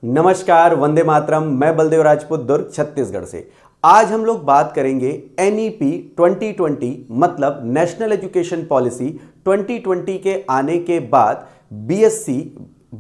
नमस्कार, वंदे मातरम। मैं बलदेव राजपूत, दुर्ग, छत्तीसगढ़ से। आज हम लोग बात करेंगे NEP 2020 मतलब नेशनल एजुकेशन पॉलिसी 2020 के आने के बाद BSc,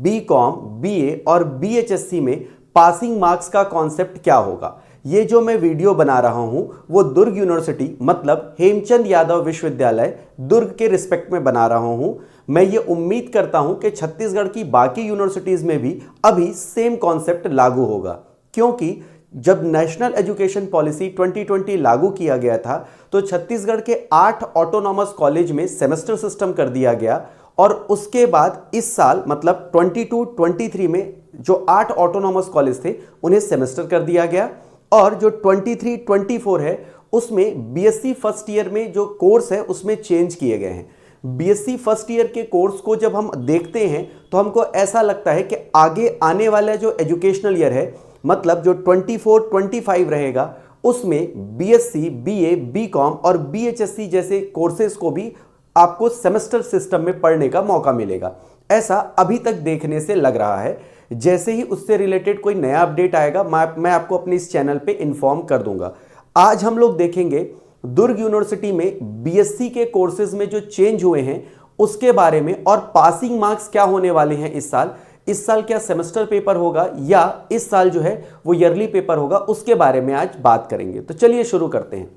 BCom, BA और BHSC में पासिंग मार्क्स का कॉन्सेप्ट क्या होगा। ये जो मैं वीडियो बना रहा हूं वो दुर्ग यूनिवर्सिटी मतलब हेमचंद यादव विश्वविद्यालय दुर्ग के रिस्पेक्ट में बना रहा हूं। मैं ये उम्मीद करता हूं कि छत्तीसगढ़ की बाकी यूनिवर्सिटीज में भी अभी सेम कॉन्सेप्ट लागू होगा, क्योंकि जब नेशनल एजुकेशन पॉलिसी 2020 लागू किया गया था तो छत्तीसगढ़ के 8 ऑटोनॉमस कॉलेज में सेमेस्टर सिस्टम कर दिया गया और उसके बाद इस साल मतलब 22-23 में जो 8 ऑटोनॉमस कॉलेज थे उन्हें सेमेस्टर कर दिया गया और जो 23-24 है उसमें बीएससी फर्स्ट ईयर में जो कोर्स है उसमें चेंज किए गए हैं। बीएससी फर्स्ट ईयर के कोर्स को जब हम देखते हैं तो हमको ऐसा लगता है कि आगे आने वाला जो एजुकेशनल ईयर है मतलब जो 24-25 रहेगा उसमें बीएससी, बीए, बीकॉम और बीएचएससी जैसे कोर्सेज को भी आपको सेमेस्टर सिस्टम में पढ़ने का मौका मिलेगा। ऐसा अभी तक देखने से लग रहा है। जैसे ही उससे रिलेटेड कोई नया अपडेट आएगा मैं आपको अपने इस चैनल पे इन्फॉर्म कर दूंगा। आज हम लोग देखेंगे दुर्ग यूनिवर्सिटी में बीएससी के कोर्सेज में जो चेंज हुए हैं उसके बारे में और पासिंग मार्क्स क्या होने वाले हैं इस साल क्या सेमेस्टर पेपर होगा या इस साल जो है वो ईयरली पेपर होगा, उसके बारे में आज बात करेंगे। तो चलिए शुरू करते हैं।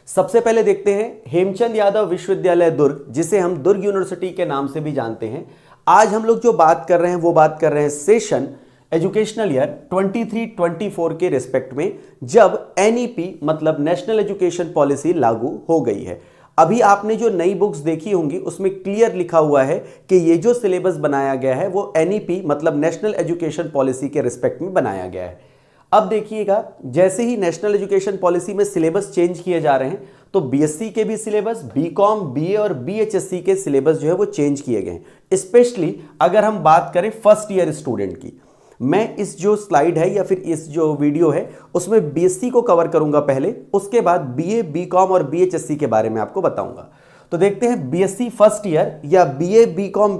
सबसे पहले देखते हैं हेमचंद यादव विश्वविद्यालय दुर्ग, जिसे हम दुर्ग यूनिवर्सिटी के नाम से भी जानते हैं। आज हम लोग जो बात कर रहे हैं वो बात कर रहे हैं सेशन एजुकेशनल ईयर 23-24 के रिस्पेक्ट में जब NEP मतलब नेशनल एजुकेशन पॉलिसी लागू हो गई है। अभी आपने जो नई बुक्स देखी होंगी उसमें क्लियर लिखा हुआ है कि ये जो सिलेबस बनाया गया है वो NEP मतलब नेशनल एजुकेशन पॉलिसी के रिस्पेक्ट में बनाया गया है। अब देखिएगा, जैसे ही नेशनल एजुकेशन पॉलिसी में सिलेबस चेंज किए जा रहे हैं तो बीएससी के भी सिलेबस, बीकॉम, बीए और बीएचएससी के सिलेबस जो है वो चेंज किए गए हैं। स्पेशली अगर हम बात करें फर्स्ट ईयर स्टूडेंट की, मैं इस जो स्लाइड है या फिर इस जो वीडियो है उसमें बीएससी को कवर करूंगा पहले, उसके बाद बीए, बीकॉम और बीएचएससी के बारे में आपको बताऊंगा। तो देखते हैं बीएससी फर्स्ट ईयर या बीए, बीकॉम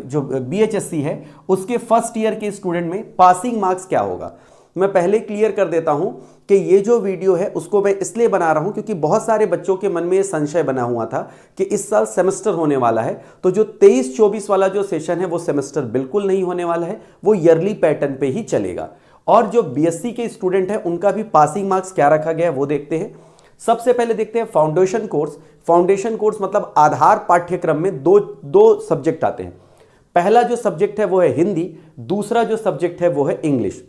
जो बीएचएससी है उसके फर्स्ट ईयर के स्टूडेंट में पासिंग मार्क्स क्या होगा। मैं पहले क्लियर कर देता हूं कि ये जो वीडियो है उसको मैं इसलिए बना रहा हूं क्योंकि बहुत सारे बच्चों के मन में ये संशय बना हुआ था कि इस साल सेमेस्टर होने वाला है, तो जो 23-24 वाला जो सेशन है वो सेमेस्टर बिल्कुल नहीं होने वाला है, वो ईयरली पैटर्न पे ही चलेगा। और जो बीएससी के स्टूडेंट है उनका भी पासिंग मार्क्स क्या रखा गया है वो देखते हैं। सबसे पहले देखते हैं फाउंडेशन कोर्स। फाउंडेशन कोर्स मतलब आधार पाठ्यक्रम में दो सब्जेक्ट आते हैं। पहला जो सब्जेक्ट है वो है हिंदी, दूसरा जो सब्जेक्ट है वो है इंग्लिश।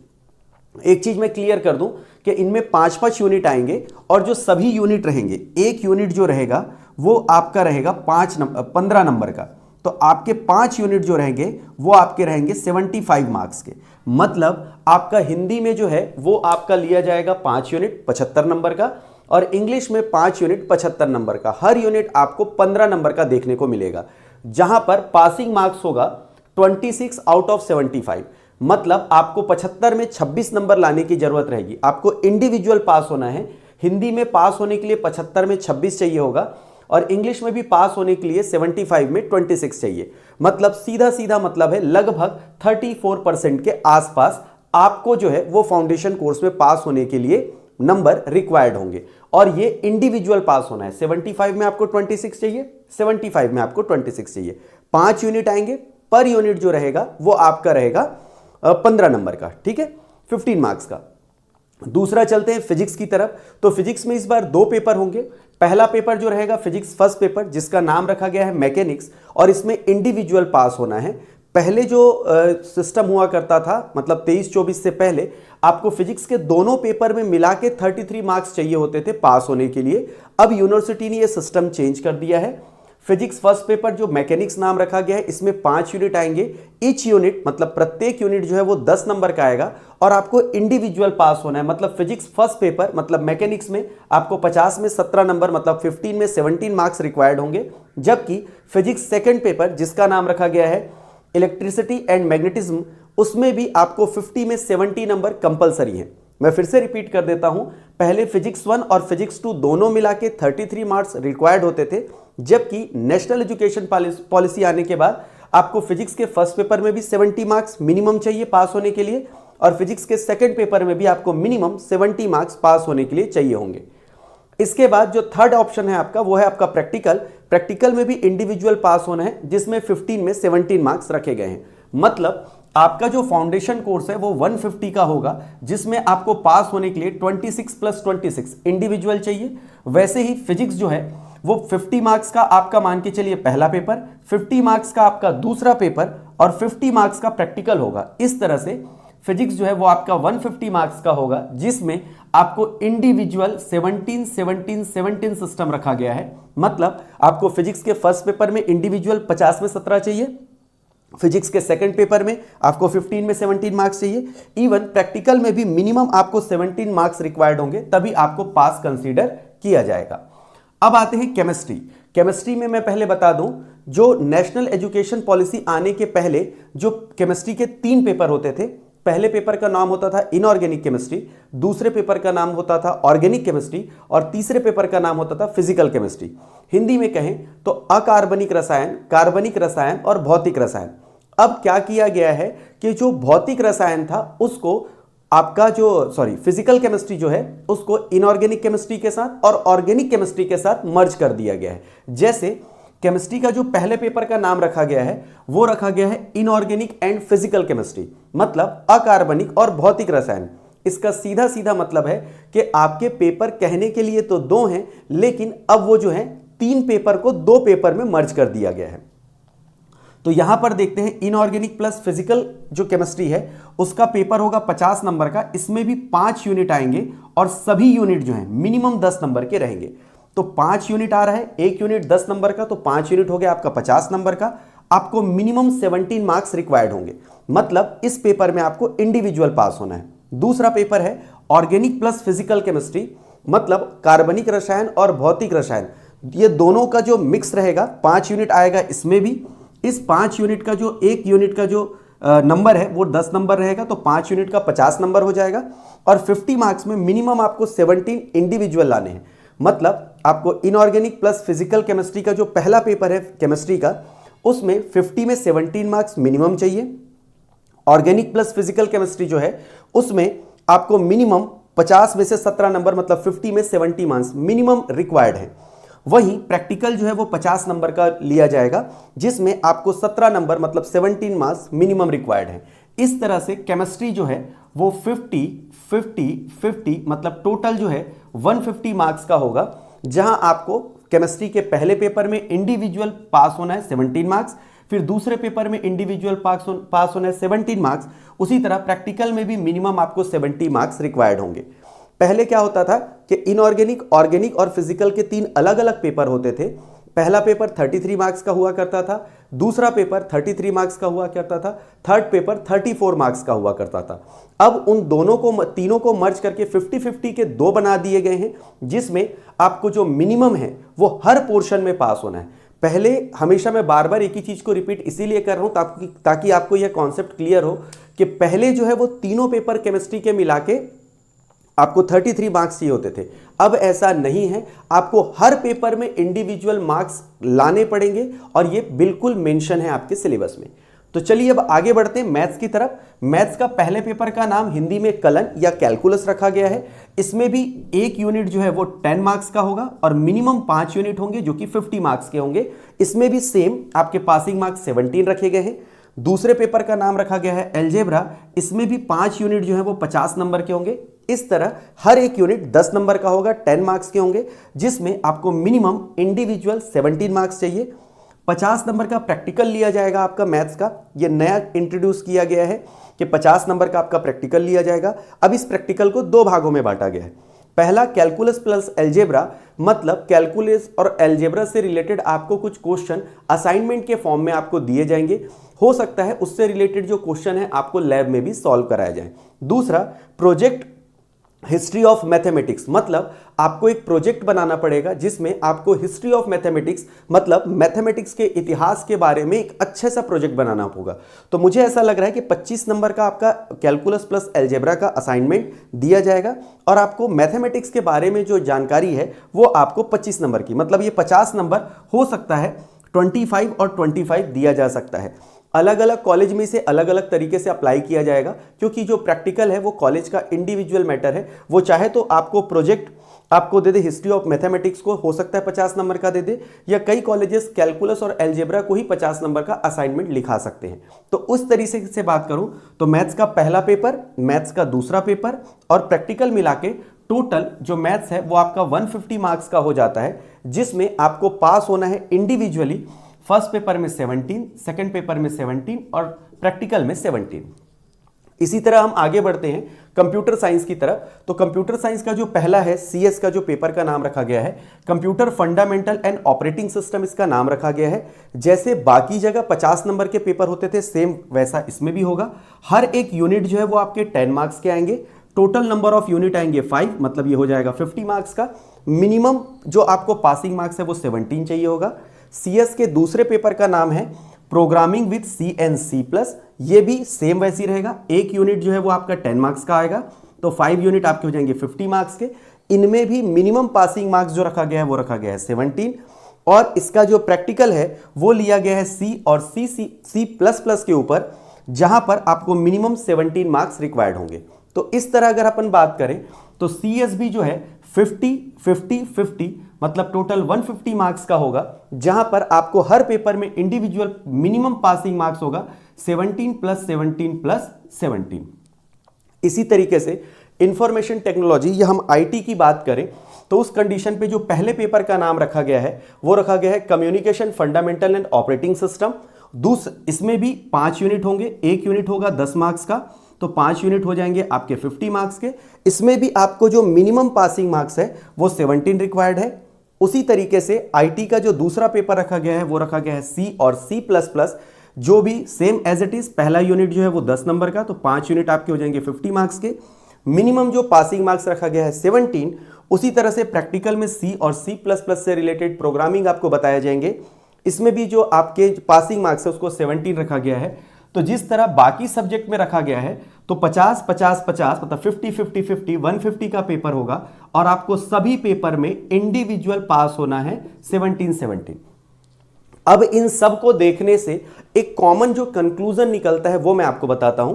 एक चीज मैं क्लियर कर दूं कि इनमें 5-5 यूनिट आएंगे और जो सभी यूनिट रहेंगे, एक यूनिट जो रहेगा वो आपका रहेगा 15 नंबर का, तो आपके 5 यूनिट जो रहेंगे वो आपके रहेंगे 75 मार्क्स के। मतलब आपका हिंदी में जो है वो आपका लिया जाएगा 5 यूनिट 75 नंबर का और इंग्लिश में 5 यूनिट 75 नंबर का। हर यूनिट आपको 15 नंबर का देखने को मिलेगा, जहां पर पासिंग मार्क्स होगा 26 आउट ऑफ 75। मतलब आपको 75 में 26 नंबर लाने की जरूरत रहेगी। आपको इंडिविजुअल पास होना है। हिंदी में पास होने के लिए 75 में 26 चाहिए होगा और इंग्लिश में भी पास होने के लिए 75 में 26 चाहिए। मतलब सीधा सीधा मतलब है लगभग 34% के आसपास आपको जो है वो फाउंडेशन कोर्स में पास होने के लिए नंबर रिक्वायर्ड होंगे और ये इंडिविजुअल पास होना है। 75 में आपको 26 चाहिए, 75 में आपको 26 चाहिए। 5 यूनिट आएंगे, पर यूनिट जो रहेगा वो आपका रहेगा 15 नंबर का, ठीक है, 15 मार्क्स का। दूसरा चलते हैं फिजिक्स की तरफ। तो फिजिक्स में इस बार 2 पेपर होंगे। पहला पेपर जो रहेगा फिजिक्स फर्स्ट पेपर, जिसका नाम रखा गया है मैकेनिक्स, और इसमें इंडिविजुअल पास होना है। पहले जो सिस्टम हुआ करता था मतलब 23-24 से पहले आपको फिजिक्स के दोनों पेपर में मिला के 33 मार्क्स चाहिए होते थे पास होने के लिए। अब यूनिवर्सिटी ने यह सिस्टम चेंज कर दिया है। फिजिक्स फर्स्ट पेपर जो मैकेनिक्स नाम रखा गया है इसमें 5 यूनिट आएंगे। ईच यूनिट मतलब प्रत्येक यूनिट जो है वो 10 नंबर का आएगा और आपको इंडिविजुअल पास होना है। मतलब फिजिक्स फर्स्ट पेपर मतलब मैकेनिक्स में आपको 50 में 17 नंबर मतलब 15 में 17 मार्क्स रिक्वायर्ड होंगे। जबकि फिजिक्स सेकंड पेपर जिसका नाम रखा गया है इलेक्ट्रिसिटी एंड मैग्नेटिज्म, उसमें भी आपको 50 में 70 नंबर कंपलसरी है। मैं फिर से रिपीट कर देता हूं, पहले फिजिक्स 1 और फिजिक्स 2 दोनों मिला के 33 मार्क्स रिक्वायर्ड होते थे, जबकि नेशनल एजुकेशन पॉलिसी आने के बाद आपको फिजिक्स के फर्स्ट पेपर में भी 70 मार्क्स मिनिमम चाहिए पास होने के लिए, और फिजिक्स के सेकंड पेपर में भी आपको मिनिमम 70 मार्क्स पास होने के लिए चाहिए होंगे। इसके बाद जो थर्ड ऑप्शन है आपका, वो है आपका प्रैक्टिकल। प्रैक्टिकल में भी इंडिविजुअल पास होना है, जिसमें 15 में 17 मार्क्स रखे गए हैं। मतलब आपका जो फाउंडेशन कोर्स है वो 150 का होगा, जिसमें आपको पास होने के लिए 26 + 26 इंडिविजुअल चाहिए। वैसे ही फिजिक्स जो है वो 50 मार्क्स का आपका मान के चलिए पहला पेपर, 50 मार्क्स का आपका दूसरा पेपर और 50 मार्क्स का प्रैक्टिकल होगा। इस तरह से फिजिक्स जो है वो आपका 150 मार्क्स का होगा, जिसमें आपको इंडिविजुअल 17 17 17 सिस्टम रखा गया है। मतलब आपको फिजिक्स के फर्स्ट पेपर में इंडिविजुअल 50 में 17 चाहिए, फिजिक्स के सेकंड पेपर में आपको 15 में 17 मार्क्स चाहिए, इवन प्रैक्टिकल में भी मिनिमम आपको 17 मार्क्स रिक्वायर्ड होंगे, तभी आपको पास कंसीडर किया जाएगा। अब आते हैं केमिस्ट्री। केमिस्ट्री में मैं पहले बता दूं, जो नेशनल एजुकेशन पॉलिसी आने के पहले जो केमिस्ट्री के 3 पेपर होते थे। पहले पेपर का नाम होता था इनऑर्गेनिक केमिस्ट्री, दूसरे पेपर का नाम होता था ऑर्गेनिक केमिस्ट्री और तीसरे पेपर का नाम होता था फिजिकल केमिस्ट्री। हिंदी में कहें तो अकार्बनिक रसायन, कार्बनिक रसायन और भौतिक रसायन। अब क्या किया गया है कि जो भौतिक रसायन था उसको आपका फिजिकल केमिस्ट्री जो है उसको इनऑर्गेनिक केमिस्ट्री के साथ और ऑर्गेनिक केमिस्ट्री के साथ मर्ज कर दिया गया है। जैसे केमिस्ट्री का जो पहले पेपर का नाम रखा गया है वो रखा गया है इनऑर्गेनिक एंड फिजिकल केमिस्ट्री, मतलब अकार्बनिक और भौतिक रसायन। इसका सीधा सीधा मतलब है कि आपके पेपर कहने के लिए तो 2 हैं, लेकिन अब वो जो है 3 पेपर को 2 पेपर में मर्ज कर दिया गया है। तो यहां पर देखते हैं इनऑर्गेनिक प्लस फिजिकल जो केमिस्ट्री है उसका पेपर होगा 50 नंबर का। इसमें भी 5 यूनिट आएंगे और सभी यूनिट जो है मिनिमम 10 नंबर के रहेंगे। तो 5 यूनिट आ रहा है, 1 यूनिट 10 नंबर का, तो 5 यूनिट हो गया आपका 50 नंबर का। आपको मिनिमम 17 मार्क्स रिक्वायर्ड होंगे, मतलब इस पेपर में आपको इंडिविजुअल पास होना है। दूसरा पेपर है ऑर्गेनिक प्लस फिजिकल केमिस्ट्री, मतलब कार्बनिक रसायन और भौतिक रसायन, ये दोनों का जो मिक्स रहेगा। 5 यूनिट आएगा इसमें भी। इस 5 यूनिट का जो 1 यूनिट का जो नंबर है वो 10 नंबर रहेगा, तो 5 यूनिट का 50 नंबर हो जाएगा। और 50 मार्क्स में मिनिमम आपको 17 इंडिविजुअल लाने हैं। मतलब आपको इनऑर्गेनिक प्लस फिजिकल केमिस्ट्री का जो पहला पेपर है केमिस्ट्री का, उसमें 50 में 17 मार्क्स मिनिमम चाहिए। ऑर्गेनिक प्लस फिजिकल केमिस्ट्री जो है उसमें आपको मिनिमम 50 में से 17 नंबर, मतलब 50 में 70 मार्क्स मिनिमम रिक्वायर्ड है। वहीं प्रैक्टिकल जो है वो 50 नंबर का लिया जाएगा, जिसमें आपको 17 नंबर मतलब 17 मार्क्स मिनिमम रिक्वायर्ड है। इस तरह से केमिस्ट्री जो है वो 50 50 50 मतलब टोटल जो है 150 मार्क्स का होगा, जहां आपको केमिस्ट्री के पहले पेपर में इंडिविजुअल पास होना है 17 मार्क्स, फिर दूसरे पेपर में इंडिविजुअल पास होना है 17 मार्क्स। उसी तरह प्रैक्टिकल में भी मिनिमम आपको 70 मार्क्स रिक्वायर्ड होंगे। पहले क्या होता था कि इनऑर्गेनिक, ऑर्गेनिक और फिजिकल के 3 अलग अलग पेपर होते थे। पहला पेपर 33 मार्क्स का हुआ करता था, दूसरा पेपर 33 मार्क्स का हुआ करता था, थर्ड पेपर 34 मार्क्स का हुआ करता था। अब उन दोनों को, तीनों को मर्ज करके 50-50 के 2 बना दिए गए हैं, जिसमें आपको जो मिनिमम है वो हर पोर्शन में पास होना है। पहले हमेशा मैं बार बार एक ही चीज को रिपीट इसीलिए कर रहा हूं ताकि आपको यह कॉन्सेप्ट क्लियर हो कि पहले जो है वो तीनों पेपर केमिस्ट्री के मिला के आपको 33 मार्क्स चाहिए होते थे। अब ऐसा नहीं है, आपको हर पेपर में इंडिविजुअल मार्क्स लाने पड़ेंगे और ये बिल्कुल मेंशन है आपके सिलेबस में। तो चलिए अब आगे बढ़ते हैं मैथ्स की तरफ। मैथ्स का पहले पेपर का नाम हिंदी में कलन या कैलकुलस रखा गया है। इसमें भी 1 यूनिट जो है वो 10 मार्क्स का होगा और मिनिमम 5 यूनिट होंगे जो कि 50 मार्क्स के होंगे। इसमें भी सेम आपके पासिंग मार्क्स 17 रखे गए हैं। दूसरे पेपर का नाम रखा गया है अलजेब्रा। इसमें भी 5 यूनिट जो है वो 50 नंबर के होंगे। इस तरह हर एक यूनिट 10 नंबर का होगा, 10 मार्क्स के होंगे, जिसमें आपको मिनिमम इंडिविजुअल 17 मार्क्स चाहिए। 50 नंबर का प्रैक्टिकल लिया जाएगा आपका मैथ्स का। ये नया इंट्रोड्यूस किया गया है कि 50 नंबर का आपका प्रैक्टिकल लिया जाएगा। अब इस प्रैक्टिकल को 2 भागों में बांटा गया है। पहला कैलकुलस प्लस अलजेब्रा, मतलब कैलकुलस और अलजेब्रा से रिलेटेड आपको कुछ क्वेश्चन असाइनमेंट के फॉर्म में आपको दिए जाएंगे। हो सकता है उससे रिलेटेड जो क्वेश्चन है आपको लैब में भी सॉल्व कराया जाए। दूसरा प्रोजेक्ट हिस्ट्री ऑफ मैथमेटिक्स, मतलब आपको एक प्रोजेक्ट बनाना पड़ेगा जिसमें आपको हिस्ट्री ऑफ मैथमेटिक्स, मतलब मैथमेटिक्स के इतिहास के बारे में एक अच्छे सा प्रोजेक्ट बनाना होगा। तो मुझे ऐसा लग रहा है कि 25 नंबर का आपका कैलकुलस प्लस अलजेब्रा का असाइनमेंट दिया जाएगा और आपको मैथमेटिक्स के बारे में जो जानकारी है वो आपको 25 नंबर की, मतलब ये 50 नंबर हो सकता है 25 और 25 दिया जा सकता है। अलग अलग कॉलेज में इसे अलग अलग तरीके से अप्लाई किया जाएगा, क्योंकि जो प्रैक्टिकल है वो कॉलेज का इंडिविजुअल मैटर है। वो चाहे तो आपको प्रोजेक्ट आपको दे दे, हिस्ट्री ऑफ मैथमेटिक्स को हो सकता है 50 नंबर का दे दे, या कई कॉलेजेस कैलकुलस और अलजेब्रा को ही 50 नंबर का असाइनमेंट लिखा सकते हैं। तो उस तरीके से बात करूं तो मैथ्स का पहला पेपर, मैथ्स का दूसरा पेपर और प्रैक्टिकल मिला के टोटल जो मैथ्स है वो आपका 150 मार्क्स का हो जाता है, जिसमें आपको पास होना है इंडिविजुअली फर्स्ट पेपर में 17, सेकंड पेपर में 17 और प्रैक्टिकल में 17। इसी तरह हम आगे बढ़ते हैं कंप्यूटर साइंस की तरफ। तो कंप्यूटर साइंस का जो पहला है सीएस का जो पेपर का नाम रखा गया है computer fundamental and operating system, इसका नाम रखा गया है। जैसे बाकी जगह 50 नंबर के पेपर होते थे सेम वैसा इसमें भी होगा। हर एक यूनिट जो है वो आपके 10 मार्क्स के आएंगे। टोटल नंबर ऑफ यूनिट आएंगे 5, मतलब ये हो जाएगा 50 मार्क्स का। मिनिमम जो आपको पासिंग मार्क्स है वो 17 चाहिए होगा। सीएस के दूसरे पेपर का नाम है programming with C and C plus, ये भी सेम वैसी रहेगा। एक यूनिट जो है वो आपका 10 मार्क्स का आएगा, तो 5 यूनिट आपके हो जाएंगे 50 मार्क्स के। इनमें भी मिनिमम पासिंग मार्क्स जो रखा गया है वो रखा गया है 17, और इसका जो प्रैक्टिकल है वो लिया गया है सी और सी प्लस प्लस के ऊपर, जहां पर आपको मिनिमम 17 मार्क्स रिक्वायर्ड होंगे। तो इस तरह अगर अपन बात करें तो सीएसबी जो है 50 50 50 मतलब टोटल 150 मार्क्स का होगा, जहां पर आपको हर पेपर में इंडिविजुअल मिनिमम पासिंग मार्क्स होगा 17 प्लस 17 प्लस 17। इसी तरीके से इंफॉर्मेशन टेक्नोलॉजी या हम आईटी की बात करें तो उस कंडीशन पे जो पहले पेपर का नाम रखा गया है वो रखा गया है communication fundamental and operating system. इसमें भी 5 यूनिट होंगे, एक यूनिट होगा 10 मार्क्स का, तो 5 यूनिट हो जाएंगे आपके 50 मार्क्स के। इसमें भी आपको जो मिनिमम पासिंग मार्क्स है वो 17 रिक्वायर्ड है। उसी तरीके से आईटी का जो दूसरा पेपर रखा गया है वो रखा गया है सी और सी प्लस प्लस, जो भी सेम एज इट इज। पहला यूनिट जो है वो 10 नंबर का, तो 5 यूनिट आपके हो जाएंगे 50 मार्क्स के। मिनिमम जो पासिंग मार्क्स रखा गया है 17। उसी तरह से प्रैक्टिकल में सी और सी प्लस प्लस से रिलेटेड प्रोग्रामिंग आपको बताए जाएंगे, इसमें भी जो आपके पासिंग मार्क्स है उसको 17 रखा गया है। तो जिस तरह बाकी सब्जेक्ट में रखा गया है तो 50 50 50 मतलब 50 50 50 150 का पेपर होगा, और आपको सभी पेपर में इंडिविजुअल पास होना है 17 17। अब इन सब को देखने से एक कॉमन जो कंक्लूजन निकलता है वो मैं आपको बताता हूं।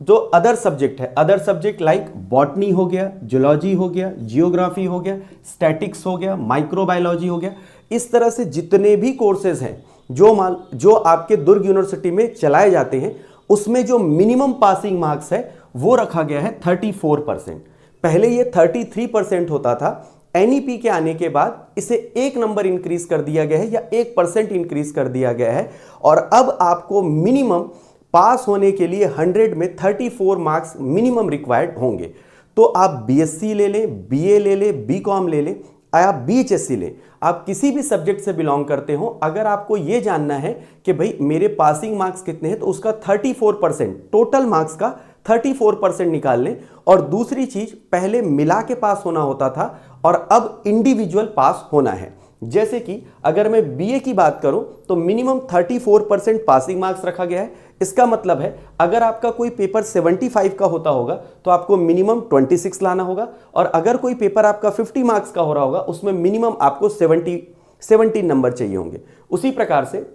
जो अदर सब्जेक्ट है, अदर सब्जेक्ट लाइक बॉटनी हो गया, जूलॉजी हो गया, जियोग्राफी हो गया, स्टैटिक्स हो गया, माइक्रोबायोलॉजी हो गया, इस तरह से जितने भी कोर्सेज हैं जो आपके दुर्ग यूनिवर्सिटी में चलाए जाते हैं, उसमें जो मिनिमम पासिंग मार्क्स है वो रखा गया है 34%। पहले ये 33% होता था। एनईपी के आने के बाद इसे 1 नंबर इंक्रीज कर दिया गया है या 1% इंक्रीज कर दिया गया है, और अब आपको मिनिमम पास होने के लिए 100 में 34 मार्क्स मिनिमम रिक्वायर्ड होंगे। तो आप बीएससी ले लें, बीए ले लें, बीकॉम ले लें, आप बीएचएससी लें, आप किसी भी सब्जेक्ट से बिलोंग करते हो, अगर आपको यह जानना है कि भाई मेरे पासिंग मार्क्स कितने हैं तो उसका 34%, टोटल मार्क्स का 34% निकाल लें। और दूसरी चीज, पहले मिला के पास होना होता था और अब इंडिविजुअल पास होना है। जैसे कि अगर मैं बीए की बात करूं तो मिनिमम 34% पासिंग मार्क्स रखा गया है। इसका मतलब है अगर आपका कोई पेपर 75 का होता होगा तो आपको मिनिमम 26 लाना होगा, और अगर कोई पेपर आपका 50 मार्क्स का हो रहा होगा उसमें मिनिमम आपको 17 नंबर चाहिए होंगे। उसी प्रकार से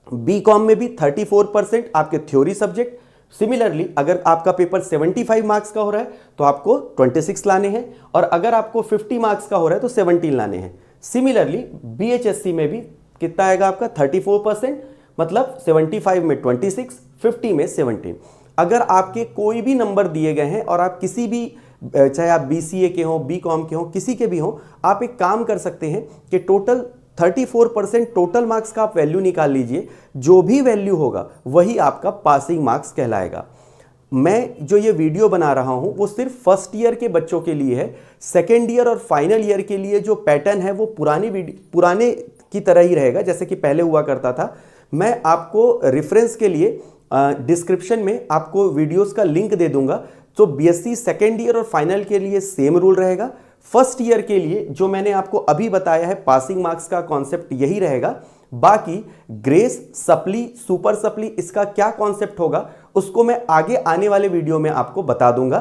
बीकॉम में भी 34% आपके थ्योरी सब्जेक्ट। सिमिलरली अगर आपका पेपर 75 मार्क्स का हो रहा है तो आपको 26 लाने हैं, और अगर आपको 50 मार्क्स का हो रहा है तो 17 लाने हैं। सिमिलरली बीएचएससी में भी कितना आएगा आपका 34%, मतलब 75 में 26, 50 में 17। अगर आपके कोई भी नंबर दिए गए हैं और आप किसी भी, चाहे आप बीसीए के हो, बीकॉम के हो, किसी के भी हो, आप एक काम कर सकते हैं कि टोटल 34% टोटल मार्क्स का आप वैल्यू निकाल लीजिए। जो भी वैल्यू होगा वही आपका पासिंग मार्क्स कहलाएगा। मैं जो ये वीडियो बना रहा हूं वो सिर्फ फर्स्ट ईयर के बच्चों के लिए है। सेकेंड ईयर और फाइनल ईयर के लिए जो पैटर्न है वो पुराने की तरह ही रहेगा जैसे कि पहले हुआ करता था। मैं आपको रेफरेंस के लिए डिस्क्रिप्शन में आपको वीडियोस का लिंक दे दूंगा। तो बीएससी सेकेंड ईयर और फाइनल के लिए सेम रूल रहेगा। फर्स्ट ईयर के लिए जो मैंने आपको अभी बताया है पासिंग मार्क्स का कॉन्सेप्ट यही रहेगा। बाकी ग्रेस, सप्ली, सुपर सप्ली, इसका क्या कॉन्सेप्ट होगा उसको मैं आगे आने वाले वीडियो में आपको बता दूंगा।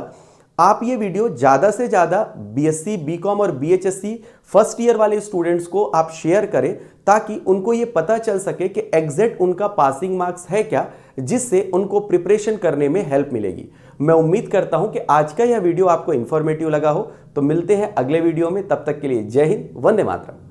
आप ये वीडियो ज़्यादा से ज़्यादा बीएससी, बीकॉम और बीएचएससी फर्स्ट ईयर वाले स्टूडेंट्स को आप शेयर करें, ताकि उनको ये पता चल सके कि एग्जैक्ट उनका पासिंग मार्क्स है क्या, जिससे उनको प्रिपरेशन करने में हेल्प मिलेगी। मैं उम्मीद करता हूं कि आज का यह वीडियो आपको इंफॉर्मेटिव लगा हो। तो मिलते हैं अगले वीडियो में, तब तक के लिए जय हिंद, वंदे मातरम।